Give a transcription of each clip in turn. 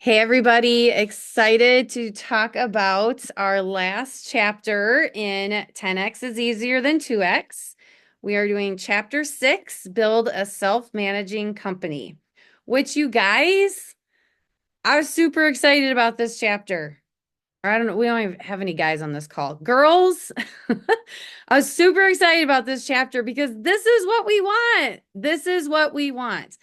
Hey, everybody, excited to talk about our last chapter in 10x is easier than 2x. We are doing chapter 6, build a self-managing company, which you guys, I was super excited about this chapter. Or I don't know, we don't even have any guys on this call. Girls, I was super excited about this chapter because this is what we want. This is what we want.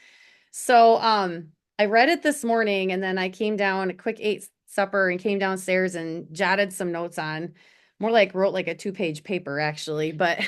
So I read it this morning and then I came down, a quick ate supper and came downstairs and jotted some notes on, more like wrote like a 2-page paper actually. But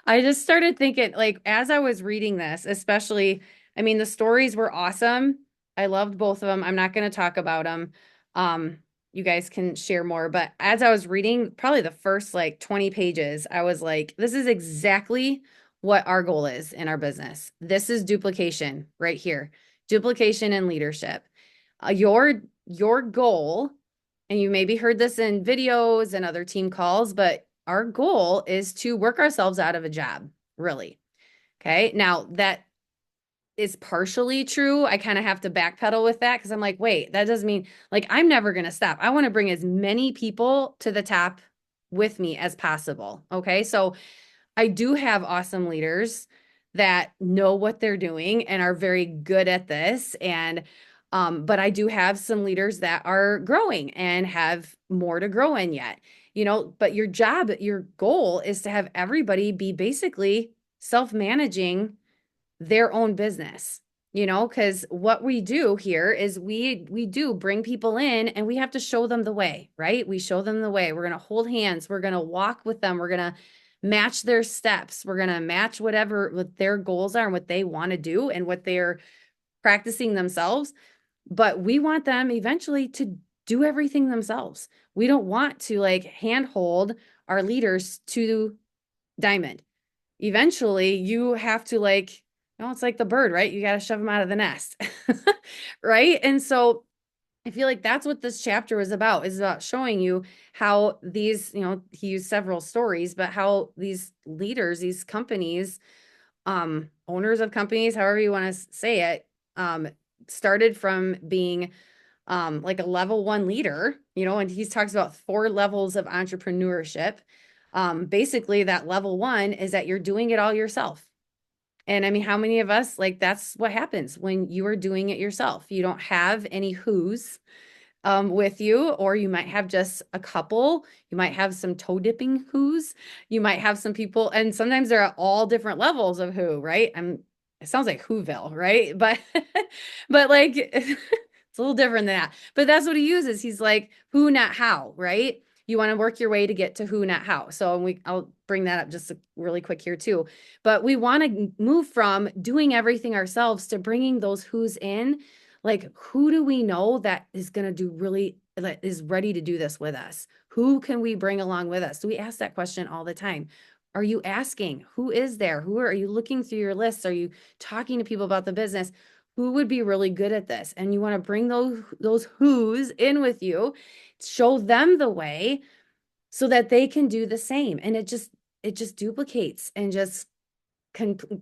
I just started thinking, like, as I was reading this, especially, I mean, the stories were awesome. I loved both of them. I'm not going to talk about them. Um, you guys can share more. But as I was reading, probably the first like 20 pages, I was like, this is exactly what our goal is in our business. This is duplication right here. Duplication and leadership. Your goal, and you maybe heard this in videos and other team calls, but our goal is to work ourselves out of a job, really. Okay. Now that is partially true. I kind of have to backpedal with that because I'm like, wait, that doesn't mean like I'm never going to stop. I want to bring as many people to the top with me as possible. Okay. So I do have awesome leaders that know what they're doing and are very good at this. And, but I do have some leaders that are growing and have more to grow in yet, but your job, your goal is to have everybody be basically self-managing their own business, because what we do here is we do bring people in and we have to show them the way, right? We show them the way. We're going to hold hands, we're going to walk with them, we're going to match their steps, we're going to match what their goals are and what they want to do and what they're practicing themselves. But we want them eventually to do everything themselves. We don't want to like handhold our leaders to diamond. Eventually you have to like, it's like the bird, right? You got to shove them out of the nest. Right? And so I feel like that's what this chapter was about, is about showing you how these, he used several stories, but how these leaders, these companies, owners of companies, however you want to say it, started from being like a level one leader, and he talks about 4 levels of entrepreneurship. Basically, that level one is that you're doing it all yourself. And I mean, how many of us, like, that's what happens when you are doing it yourself? You don't have any who's with you, or you might have just a couple. You might have some toe dipping who's. You might have some people, and sometimes they're at all different levels of who, right? It sounds like Whoville, right? But, but like, it's a little different than that. But that's what he uses. He's like, who, not how, right? You want to work your way to get to who, not how. So I'll bring that up just really quick here too. But we want to move from doing everything ourselves to bringing those who's in. Like, who do we know that is going to do really, that is ready to do this with us? Who can we bring along with us? Do we ask that question all the time? Are you asking who is there? Who are you looking through your lists? Are you talking to people about the business? Who would be really good at this? And you want to bring those who's in with you, show them the way so that they can do the same. And it just duplicates and just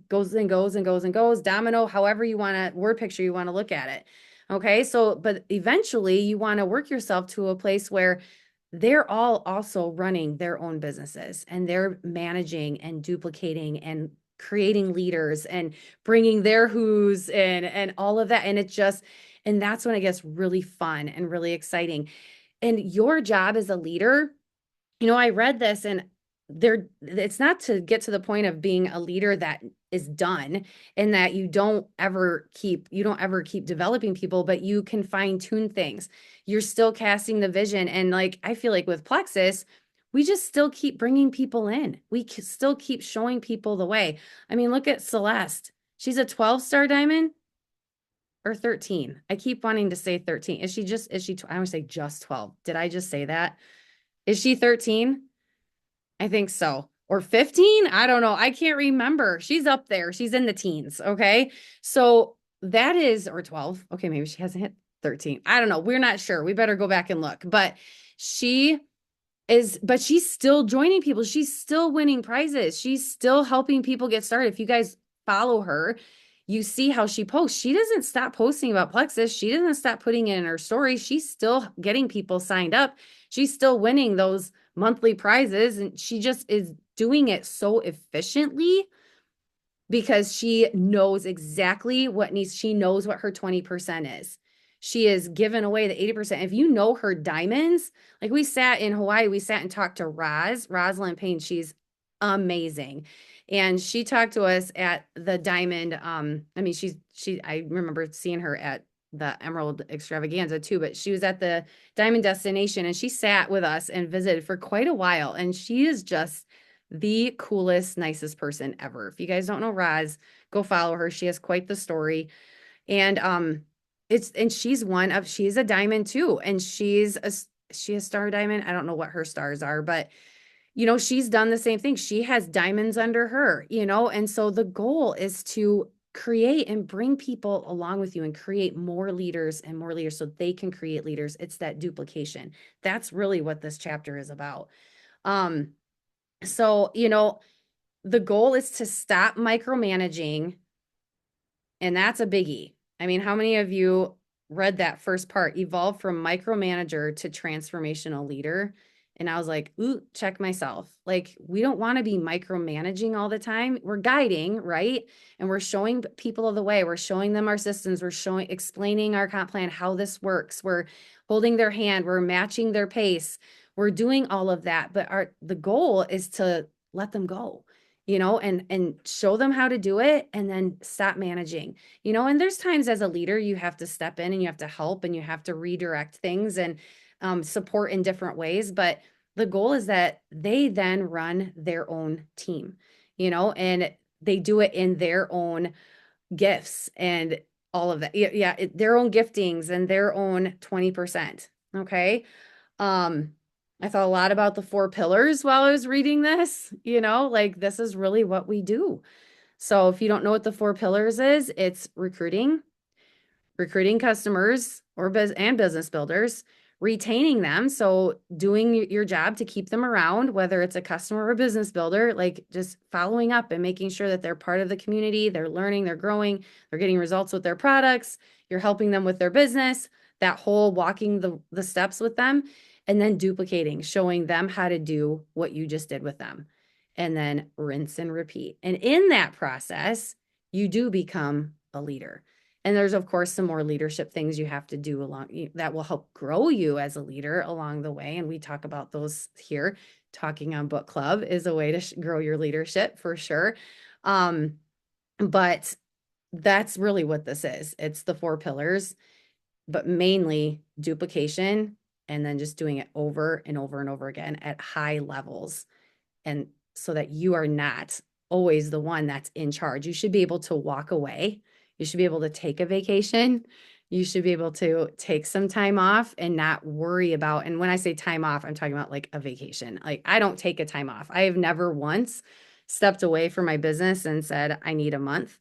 goes and goes and goes and goes, domino, however you want to word picture, you want to look at it. Okay. So, but eventually you want to work yourself to a place where they're all also running their own businesses and they're managing and duplicating and creating leaders and bringing their who's in and all of that. And that's when it gets really fun and really exciting. And your job as a leader, I read this and it's not to get to the point of being a leader that is done and that you don't ever keep developing people, but you can fine tune things. You're still casting the vision. And like, I feel like with Plexus, we just still keep bringing people in. We still keep showing people the way. I mean, look at Celeste. She's a 12-star diamond or 13. I keep wanting to say 13. I want to say just 12. Did I just say that? Is she 13? I think so. Or 15? I don't know. I can't remember. She's up there. She's in the teens. Okay. So that is, or 12. Okay. Maybe she hasn't hit 13. I don't know. We're not sure. We better go back and look. But she's still joining people. She's still winning prizes. She's still helping people get started. If you guys follow her, you see how she posts. She doesn't stop posting about Plexus. She doesn't stop putting it in her story. She's still getting people signed up. She's still winning those monthly prizes. And she just is doing it so efficiently because she knows exactly what needs, she knows what her 20% is. She is giving away the 80%. If you know her diamonds, like we sat in Hawaii, we sat and talked to Rosalind Payne. She's amazing. And she talked to us at the diamond. I mean, I remember seeing her at the Emerald Extravaganza too, but she was at the Diamond Destination and she sat with us and visited for quite a while. And she is just the coolest, nicest person ever. If you guys don't know Roz, go follow her. She has quite the story. And she's a diamond too. And she a star diamond. I don't know what her stars are, but she's done the same thing. She has diamonds under her, and so the goal is to create and bring people along with you and create more leaders and more leaders so they can create leaders. It's that duplication. That's really what this chapter is about. So, the goal is to stop micromanaging, and that's a biggie. I mean, how many of you read that first part, evolve from micromanager to transformational leader? And I was like, ooh, check myself. Like, we don't want to be micromanaging all the time. We're guiding, right? And we're showing people the way. We're showing them our systems. We're explaining our comp plan, how this works. We're holding their hand. We're matching their pace. We're doing all of that. But the goal is to let them go, and show them how to do it and then stop managing, and there's times as a leader, you have to step in and you have to help and you have to redirect things and support in different ways. But the goal is that they then run their own team, and they do it in their own gifts and all of that. Yeah, their own giftings and their own 20%. Okay. I thought a lot about the 4 pillars while I was reading this, like this is really what we do. So if you don't know what the 4 pillars is, it's recruiting customers and business builders, retaining them. So doing your job to keep them around, whether it's a customer or a business builder, like just following up and making sure that they're part of the community, they're learning, they're growing, they're getting results with their products, you're helping them with their business, that whole walking the steps with them, and then duplicating, showing them how to do what you just did with them, and then rinse and repeat. And in that process, you do become a leader. And there's, of course, some more leadership things you have to do that will help grow you as a leader along the way. And we talk about those here. Talking on Book Club is a way to grow your leadership for sure. But that's really what this is. It's the 4 pillars, but mainly duplication and then just doing it over and over and over again at high levels. And so that you are not always the one that's in charge. You should be able to walk away. You should be able to take a vacation. You should be able to take some time off and not worry about, and when I say time off, I'm talking about like a vacation. Like I don't take a time off. I have never once stepped away from my business and said, I need a month.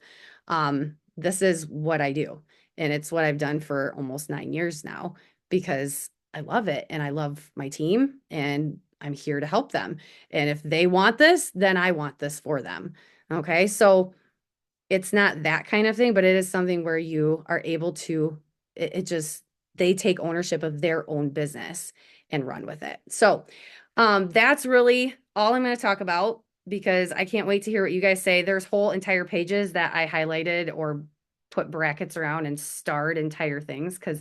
This is what I do. And it's what I've done for almost 9 years now because I love it and I love my team and I'm here to help them. And if they want this, then I want this for them. Okay. So it's not that kind of thing, but it is something where you are able to, they take ownership of their own business and run with it. So that's really all I'm going to talk about because I can't wait to hear what you guys say. There's whole entire pages that I highlighted or put brackets around and starred entire things because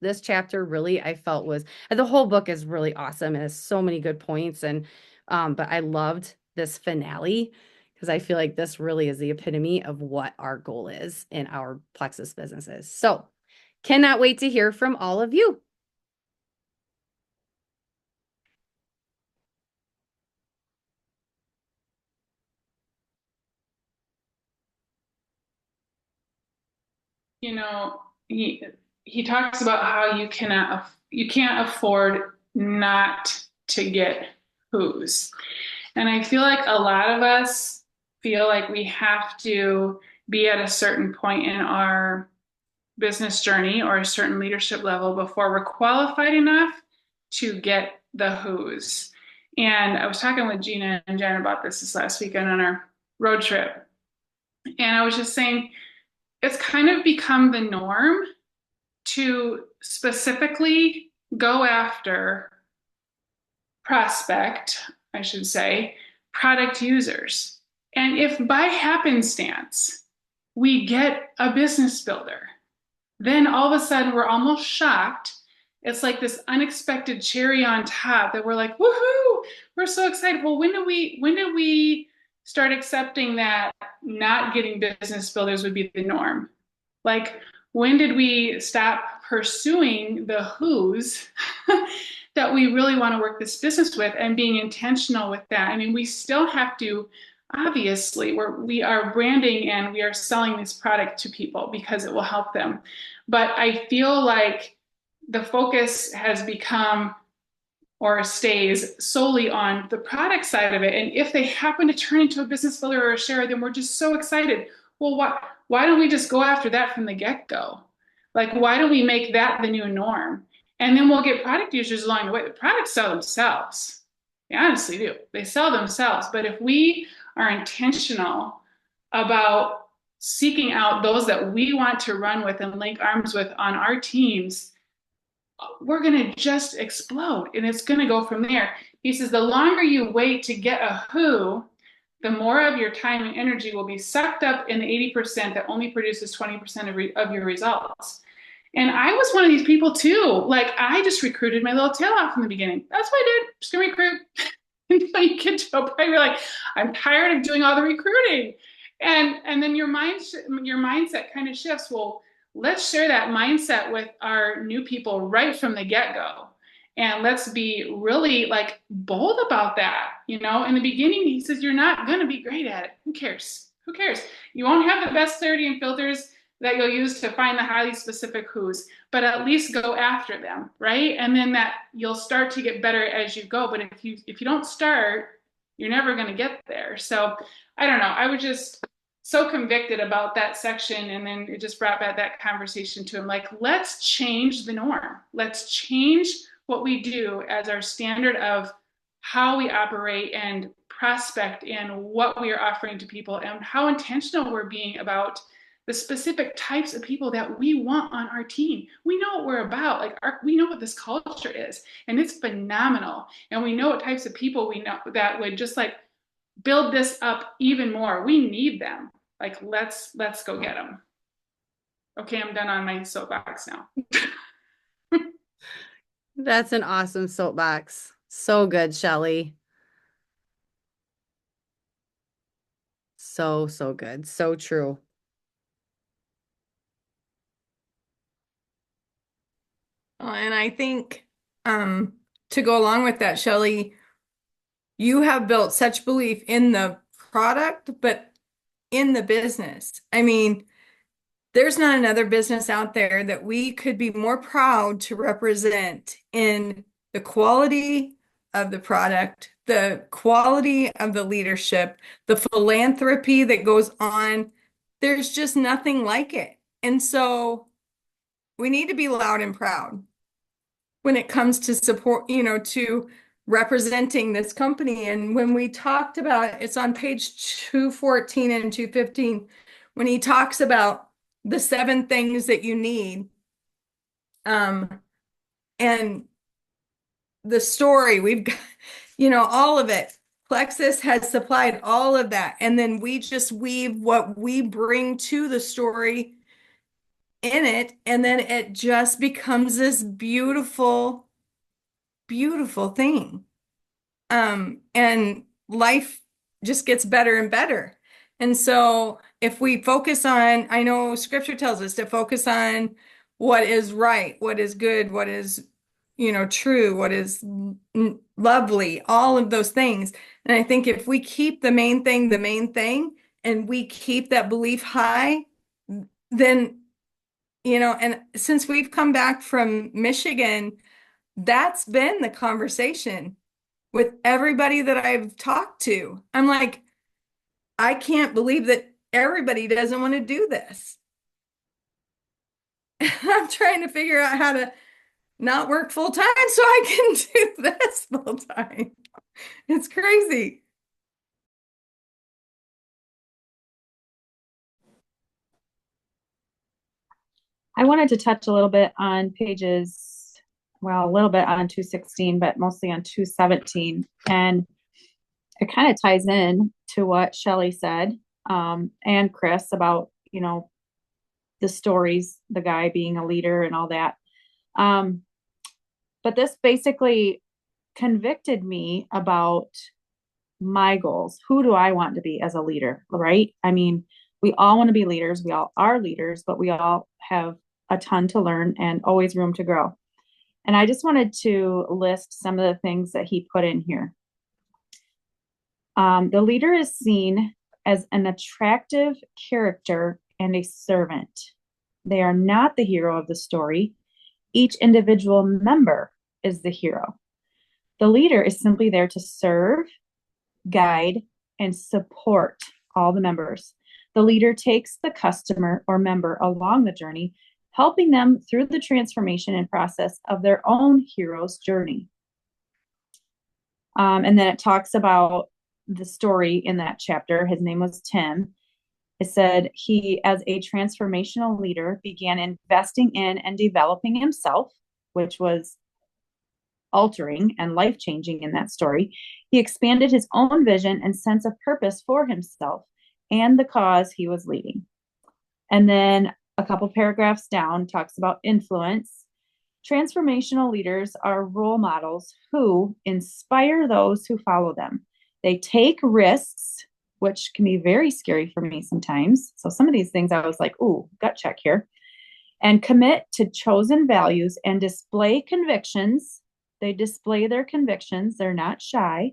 this chapter really I felt was, the whole book is really awesome. It has so many good points and but I loved this finale because I feel like this really is the epitome of what our goal is in our Plexus businesses. So cannot wait to hear from all of you. He talks about how you can't afford not to get who's. And I feel like a lot of us feel like we have to be at a certain point in our business journey or a certain leadership level before we're qualified enough to get the who's. And I was talking with Gina and Jen about this last weekend on our road trip. And I was just saying, it's kind of become the norm to specifically go after prospect, I should say, product users. And if by happenstance we get a business builder, then all of a sudden we're almost shocked. It's like this unexpected cherry on top that we're like, woohoo, we're so excited. Well, when did we start accepting that not getting business builders would be the norm? Like, when did we stop pursuing the who's that we really want to work this business with and being intentional with that? I mean, we still have to, obviously, we are branding and we are selling this product to people because it will help them. But I feel like the focus has become or stays solely on the product side of it. And if they happen to turn into a business builder or a share, then we're just so excited. Well, why don't we just go after that from the get-go? Like, why don't we make that the new norm? And then we'll get product users along the way. The products sell themselves. They honestly do. They sell themselves. But if we are intentional about seeking out those that we want to run with and link arms with on our teams, we're going to just explode and it's going to go from there. He says, the longer you wait to get a who, the more of your time and energy will be sucked up in the 80% that only produces 20% of your results. And I was one of these people too. Like, I just recruited my little tail off in the beginning. That's what I did. Just gonna recruit. Until you get to a point where you're like, I'm tired of doing all the recruiting. And then your mindset kind of shifts. Well, let's share that mindset with our new people right from the get-go. And let's be really like bold about that. You know, in the beginning, he says, you're not going to be great at it. Who cares? Who cares? You won't have the best clarity and filters that you'll use to find the highly specific who's, but at least go after them, right? And then that you'll start to get better as you go. But if you don't start, you're never going to get there. So I don't know. I was just so convicted about that section, and then it just brought back that conversation to him. Like, let's change the norm. Let's change what we do as our standard of how we operate and prospect and what we are offering to people and how intentional we're being about the specific types of people that we want on our team. We know what we're about. Like, we know what this culture is, and it's phenomenal. And we know what types of people we know that would just like build this up even more. We need them. Like, let's go get them. Okay, I'm done on my soapbox now. That's an awesome soapbox. So good, Shelley. So, so good. So true. And I think to go along with that, Shelley, you have built such belief in the product, but in the business. I mean, there's not another business out there that we could be more proud to represent in the quality of the product, the quality of the leadership, the philanthropy that goes on. There's just nothing like it. And so we need to be loud and proud when it comes to support, to representing this company. And when we talked about, it's on page 214 and 215, when he talks about the 7 things that you need, and the story, we've got, all of it. Plexus has supplied all of that. And then we just weave what we bring to the story in it. And then it just becomes this beautiful, beautiful thing. And life just gets better and better. And so if we focus on, I know scripture tells us to focus on what is right, what is good, what is, true, what is lovely, all of those things. And I think if we keep the main thing, and we keep that belief high, then, and since we've come back from Michigan, that's been the conversation with everybody that I've talked to. I'm like, I can't believe that everybody doesn't want to do this. I'm trying to figure out how to not work full time so I can do this full time. It's crazy. I wanted to touch a little bit on pages, well, a little bit on 216, but mostly on 217. And it kind of ties in to what Shelley said, and Chris about, the stories, the guy being a leader and all that. But this basically convicted me about my goals. Who do I want to be as a leader, right? I mean, we all want to be leaders. We all are leaders, but we all have a ton to learn and always room to grow. And I just wanted to list some of the things that he put in here. The leader is seen as an attractive character and a servant. They are not the hero of the story. Each individual member is the hero. The leader is simply there to serve, guide, and support all the members. The leader takes the customer or member along the journey, helping them through the transformation and process of their own hero's journey. And then it talks about the story in that chapter. His name was Tim. It said he, as a transformational leader, began investing in and developing himself, which was altering and life-changing in that story. He expanded his own vision and sense of purpose for himself and the cause he was leading. And then a couple paragraphs down talks about influence. Transformational leaders are role models who inspire those who follow them. They take risks, which can be very scary for me sometimes. So some of these things I was like, ooh, gut check here. And commit to chosen values and display convictions. They display their convictions. They're not shy.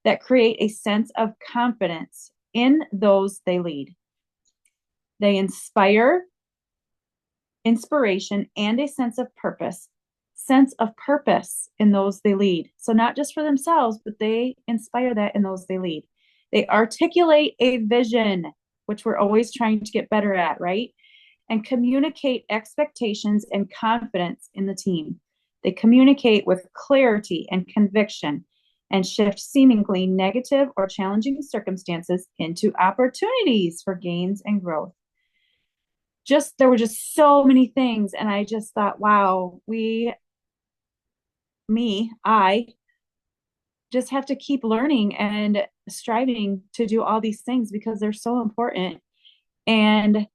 That create a sense of confidence in those they lead. They inspire inspiration and a sense of purpose in those they lead. So not just for themselves, but they inspire that in those they lead. They articulate a vision, which we're always trying to get better at, right? And communicate expectations and confidence in the team. They communicate with clarity and conviction and shift seemingly negative or challenging circumstances into opportunities for gains and growth. There were just so many things. And I just thought, wow, I just have to keep learning and striving to do all these things because they're so important. And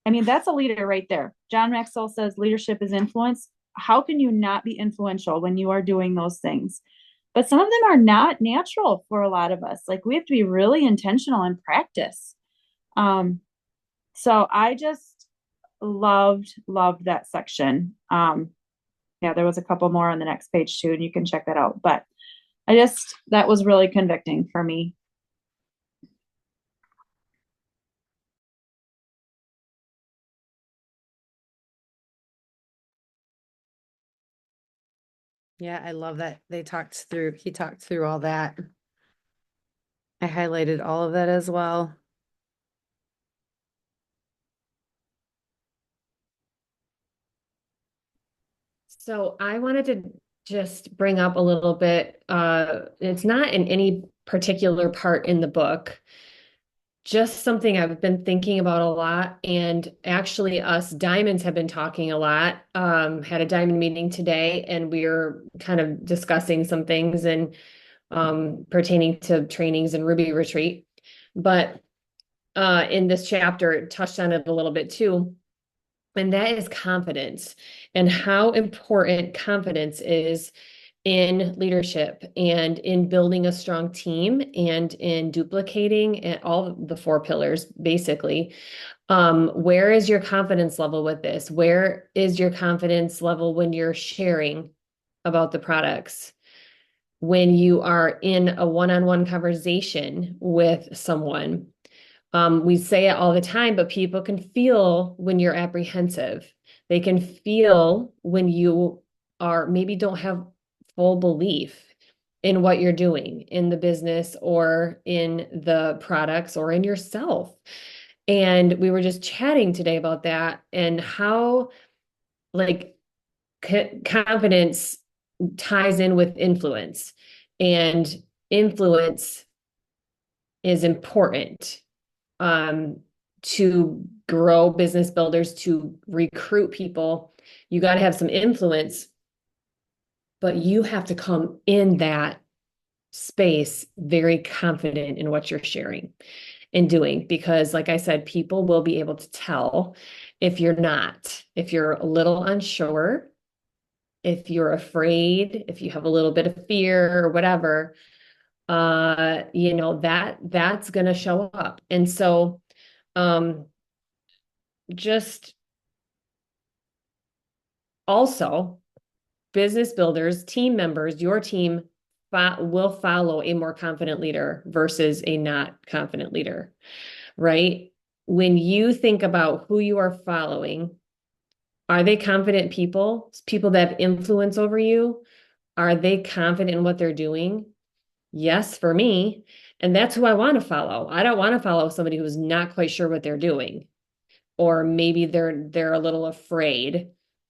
I mean, that's a leader right there. John Maxwell says leadership is influence. How can you not be influential when you are doing those things? But some of them are not natural for a lot of us. Like we have to be really intentional and practice. So I just loved that section. Yeah, there was a couple more on the next page too, and you can check that out. But that was really convicting for me. Yeah, I love that he talked through all that. I highlighted all of that as well. So I wanted to just bring up a little bit, it's not in any particular part in the book, just something I've been thinking about a lot. And actually us diamonds have been talking a lot. Had a diamond meeting today and we were kind of discussing some things and pertaining to trainings and Ruby Retreat. But in this chapter, it touched on it a little bit too. And that is confidence and how important confidence is in leadership and in building a strong team and in duplicating and all the 4 pillars, basically. Where is your confidence level with this? Where is your confidence level when you're sharing about the products? When you are in a one-on-one conversation with someone? We say it all the time, but people can feel when you're apprehensive. They can feel when you maybe don't have full belief in what you're doing in the business or in the products or in yourself. And we were just chatting today about that and how confidence ties in with influence, and influence is important. to grow business builders, to recruit people, you got to have some influence, but you have to come in that space very confident in what you're sharing and doing, because like I said, people will be able to tell if you're not, if you're a little unsure, if you're afraid, if you have a little bit of fear or whatever, that's going to show up. And so, just also business builders, team members, your team will follow a more confident leader versus a not confident leader, right? When you think about who you are following, are they confident people, people that have influence over you? Are they confident in what they're doing? Yes, for me. And that's who I want to follow. I don't want to follow somebody who's not quite sure what they're doing, or maybe they're a little afraid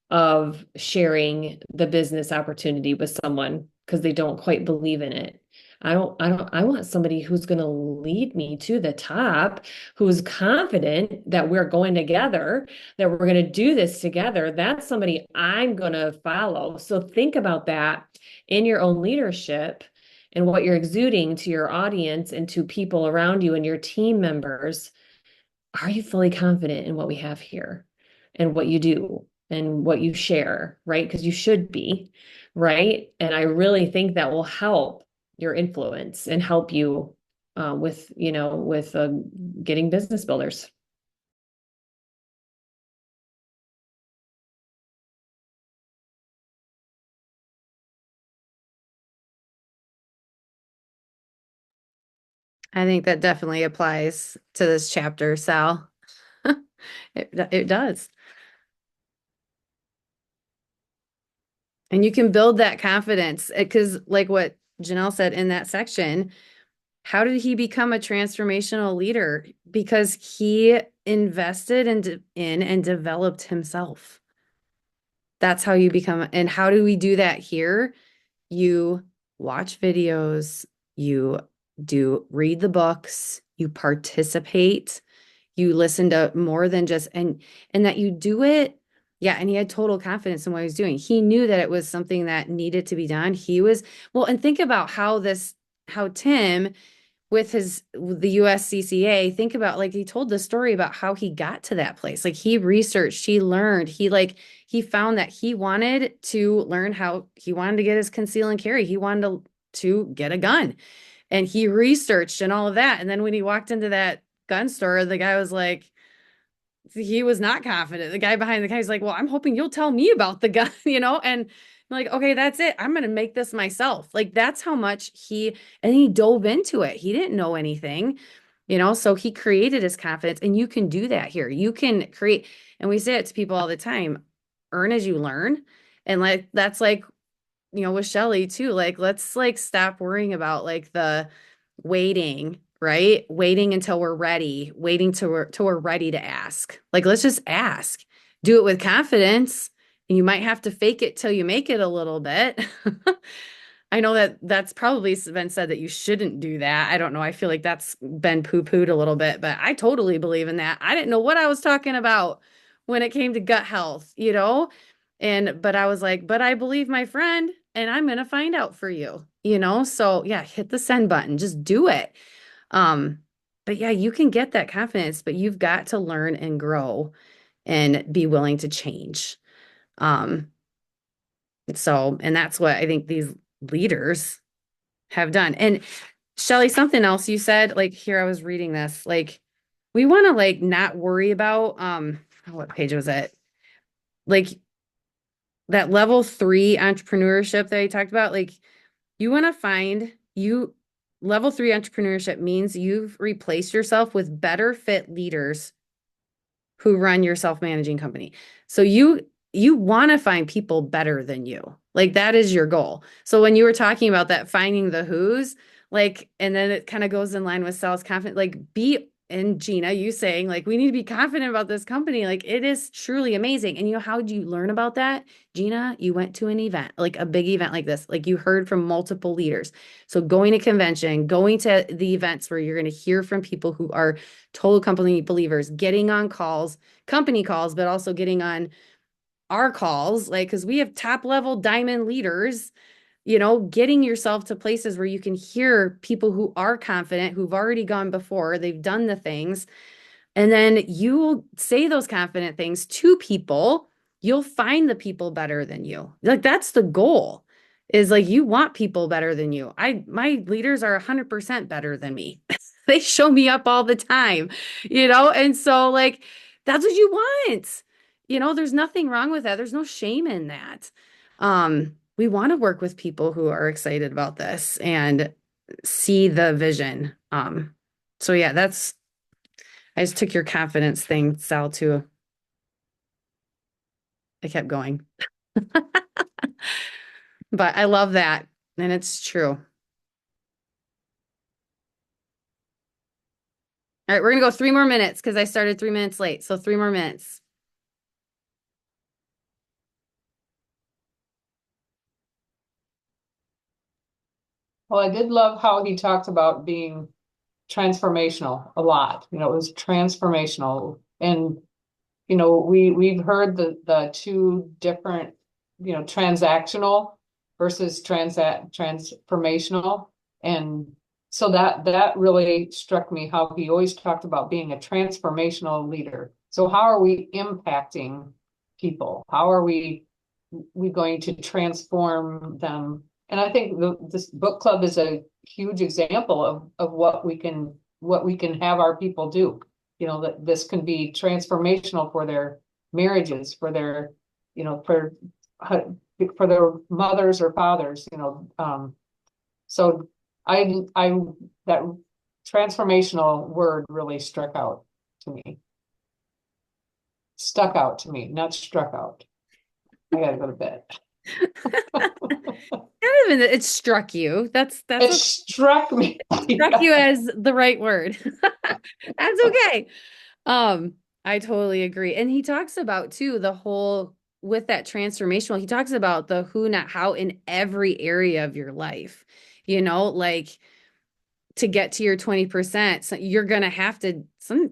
of sharing the business opportunity with someone because they don't quite believe in it. I want somebody who's going to lead me to the top, who's confident that we're going together, that we're going to do this together. That's somebody I'm going to follow. So think about that in your own leadership and what you're exuding to your audience and to people around you and your team members. Are you fully confident in what we have here and what you do and what you share, right? Because you should be, right? And I really think that will help your influence and help you with getting business builders. I think that definitely applies to this chapter, Sal. It does. And you can build that confidence because, like what Janelle said in that section, how did he become a transformational leader? Because he invested in and developed himself. That's how you become. And how do we do that here? You watch videos, you read the books, you participate, you listen to more than just, and that you do it. Yeah. And he had total confidence in what he was doing. He knew that it was something that needed to be done. And think about how Tim, with the USCCA, think about, like, he told the story about how he got to that place. Like, he researched, he learned, he found that he wanted to learn how he wanted to get his conceal and carry. He wanted to get a gun, and he researched and all of that. And then when he walked into that gun store, the guy was like, he was not confident. The guy behind the guy's like, well, I'm hoping you'll tell me about the gun, and I'm like, okay, that's it. I'm going to make this myself. Like, that's how much and he dove into it. He didn't know anything, so he created his confidence. And you can do that here. You can create, and we say it to people all the time, earn as you learn. And like, that's like, with Shelly too, like, let's like stop worrying about like the waiting, right? Waiting until we're ready, waiting till we're ready to ask. Like, let's just ask. Do it with confidence, and you might have to fake it till you make it a little bit. I know that's probably been said that you shouldn't do that. I don't know. I feel like that's been poo-pooed a little bit, but I totally believe in that. I didn't know what I was talking about when it came to gut health, but I was like, but I believe my friend, and I'm going to find out for you, So yeah, hit the send button, just do it. But yeah, you can get that confidence, but you've got to learn and grow and be willing to change. And that's what I think these leaders have done. And Shelly, something else you said, like, here, I was reading this, like, we want to like not worry about, what page was it? Like that level 3 entrepreneurship that I talked about, like, you want to find level 3 entrepreneurship means you've replaced yourself with better fit leaders who run your self-managing company. So you want to find people better than you. Like, that is your goal. So when you were talking about that, finding the who's, like, and then it kind of goes in line with Sal's confidence, like, and Gina, you saying like, we need to be confident about this company. Like it is truly amazing. And you know, how did you learn about that? Gina, you went to an event, like a big event like this, like you heard from multiple leaders. So going to convention, going to the events where you're going to hear from people who are total company believers, getting on calls, company calls, but also getting on our calls, like, because we have top level diamond leaders, you know, getting yourself to places where you can hear people who are confident, who've already gone before, they've done the things. And then you will say those confident things to people. You'll find the people better than you. Like that's the goal, is like you want people better than you. My leaders are 100% better than me. They show me up all the time, you know? And so like that's what you want. You know, there's nothing wrong with that. There's no shame in that. We want to work with people who are excited about this and see the vision. So yeah, I just took your confidence thing, Sal, too. I kept going. But I love that. And it's true. All right, we're gonna go 3 more minutes because I started 3 minutes late. So 3 more minutes. Well, I did love how he talked about being transformational a lot. You know, it was transformational. And, you know, we've heard the two different, you know, transactional versus transformational. And so that really struck me, how he always talked about being a transformational leader. So how are we impacting people? How are we going to transform them? And I think this book club is a huge example of what we can have our people do. You know, that this can be transformational for their marriages, for their, you know, for their mothers or fathers, you know. So I that transformational word really stuck out to me, not struck out. I gotta go to bed. It struck you. That's It okay. struck me. Struck you as the right word. That's okay. I totally agree. And he talks about too the whole with that transformational, he talks about the who, not how in every area of your life. You know, like to get to your 20%, so you're going to have to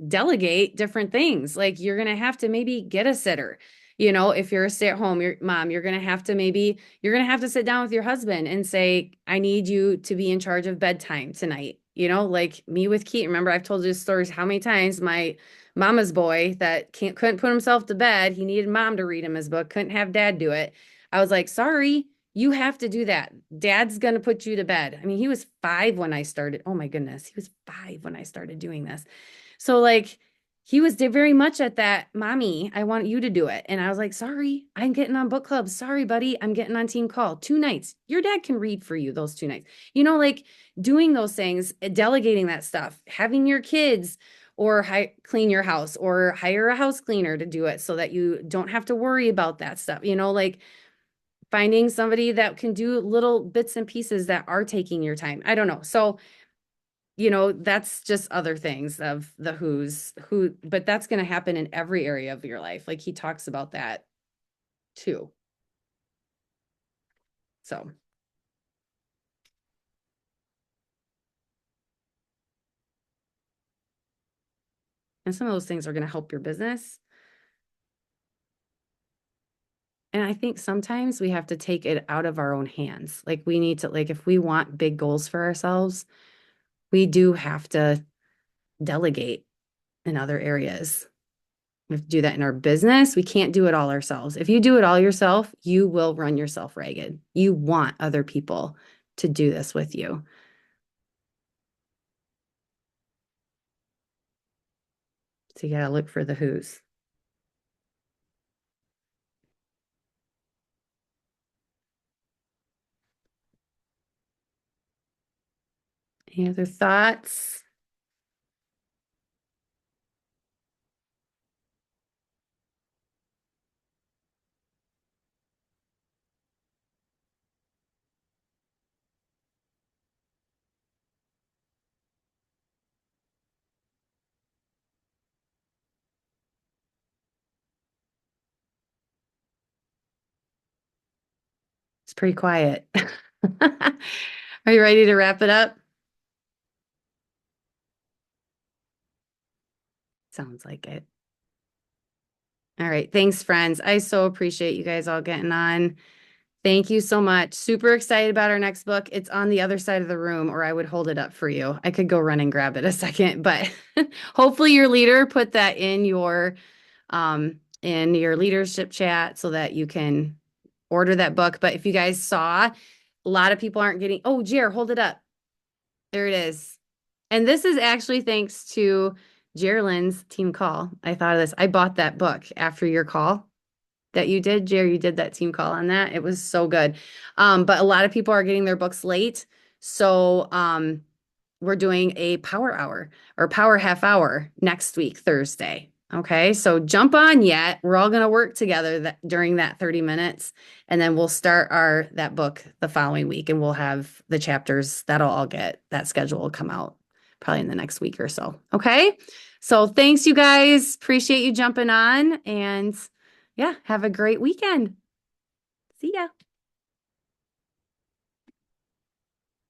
delegate different things. Like you're going to have to maybe get a sitter. You know, if you're a stay-at-home your mom, you're going to have to sit down with your husband and say, I need you to be in charge of bedtime tonight. You know, like me with Keaton. Remember, I've told you stories how many times my mama's boy that couldn't put himself to bed. He needed mom to read him his book, couldn't have dad do it. I was like, sorry, you have to do that. Dad's going to put you to bed. I mean, he was 5 when I started. Oh my goodness. He was 5 when I started doing this. So like he was very much at that, mommy, I want you to do it. And I was like, sorry, I'm getting on book club. Sorry, buddy. I'm getting on team call 2 nights. Your dad can read for you those 2 nights. You know, like doing those things, delegating that stuff, having your kids or clean your house or hire a house cleaner to do it so that you don't have to worry about that stuff. You know, like finding somebody that can do little bits and pieces that are taking your time. I don't know. So, you know, that's just other things of the who, but that's going to happen in every area of your life. Like he talks about that too. So. And some of those things are going to help your business. And I think sometimes we have to take it out of our own hands. Like we need to, like, if we want big goals for ourselves, we do have to delegate in other areas. We have to do that in our business. We can't do it all ourselves. If you do it all yourself, you will run yourself ragged. You want other people to do this with you. So you got to look for the who's. Any other thoughts? It's pretty quiet. Are you ready to wrap it up? Sounds like it. All right. Thanks, friends. I so appreciate you guys all getting on. Thank you so much. Super excited about our next book. It's on the other side of the room, or I would hold it up for you. I could go run and grab it a second, but hopefully your leader put that in your leadership chat so that you can order that book. But if you guys saw, a lot of people aren't getting, oh, Jer, hold it up. There it is. And this is actually thanks to Jerlyn's team call. I thought of this. I bought that book after your call that you did. Jer, you did that team call on that. It was so good. But a lot of people are getting their books late. So we're doing a power hour or power half hour next week, Thursday. Okay, so jump on yet. We're all going to work together during that 30 minutes, and then we'll start that book the following week, and we'll have the chapters. That schedule will come out probably in the next week or so. Okay, so thanks, you guys. Appreciate you jumping on, and yeah, have a great weekend. See ya.